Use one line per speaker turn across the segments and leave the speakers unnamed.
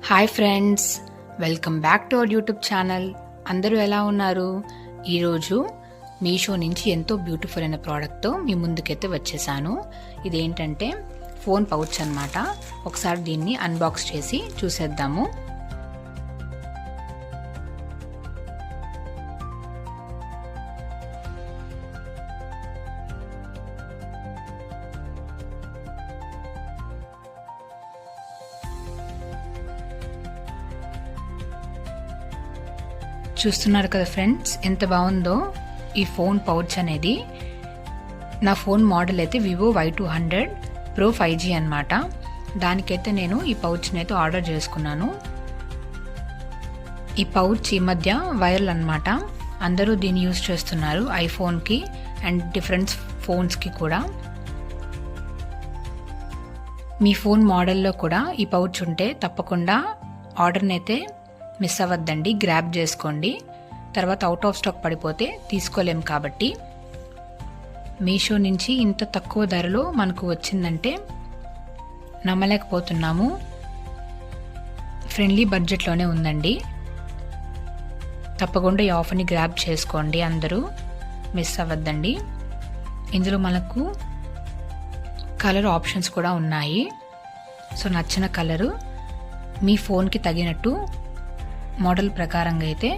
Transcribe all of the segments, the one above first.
Hi friends, welcome back to our YouTube channel. అందరూ ఎలా ఉన్నారు? ఈరోజు మీషో నుంచి ఎంతో బ్యూటిఫుల్ అయిన ప్రోడక్ట్తో మీ ముందుకైతే వచ్చేసాను. ఇదేంటంటే ఫోన్ పౌచ్ అన్నమాట. ఒకసారి దీన్ని అన్బాక్స్ చేసి చూసేద్దాము. చూస్తున్నారు కదా ఫ్రెండ్స్, ఎంత బాగుందో ఈ ఫోన్ పౌచ్ అనేది. నా ఫోన్ మోడల్ అయితే వివో Y200 Pro 5G అన్నమాట. దానికైతే నేను ఈ పౌచ్ని అయితే ఆర్డర్ చేసుకున్నాను. ఈ పౌచ్ ఈ మధ్య వైరల్ అన్నమాట. అందరూ దీన్ని యూజ్ చేస్తున్నారు, ఐఫోన్కి అండ్ డిఫరెంట్ ఫోన్స్కి కూడా. మీ ఫోన్ మోడల్లో కూడా ఈ పౌచ్ ఉంటే తప్పకుండా ఆర్డర్ని అయితే మిస్ అవ్వద్దండి, గ్రాబ్ చేసుకోండి. తర్వాత అవుట్ ఆఫ్ స్టాక్ పడిపోతే తీసుకోలేం కాబట్టి. మీషో నుంచి ఇంత తక్కువ ధరలో మనకు వచ్చిందంటే నమ్మలేకపోతున్నాము. ఫ్రెండ్లీ బడ్జెట్లోనే ఉందండి. తప్పకుండా ఈ ఆఫర్ని గ్రాబ్ చేసుకోండి, అందరూ మిస్ అవ్వద్దండి. ఇందులో మనకు కలర్ ఆప్షన్స్ కూడా ఉన్నాయి. సో నచ్చిన కలరు మీ ఫోన్కి తగినట్టు మోడల్ ప్రకారంగా అయితే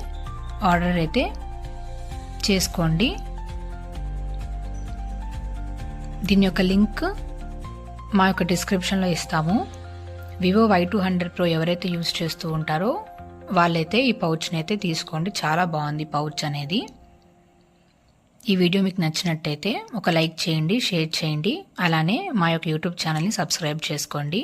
ఆర్డర్ అయితే చేసుకోండి. దీని యొక్క లింక్ మా యొక్క డిస్క్రిప్షన్లో ఇస్తాము. వివో Y200 Pro ఎవరైతే యూజ్ చేస్తూ ఉంటారో వాళ్ళైతే ఈ పౌచ్ని అయితే తీసుకోండి. చాలా బాగుంది పౌచ్ అనేది. ఈ వీడియో మీకు నచ్చినట్టయితే ఒక లైక్ చేయండి, షేర్ చేయండి. అలానే మా యొక్క యూట్యూబ్ ఛానల్ని సబ్స్క్రైబ్ చేసుకోండి.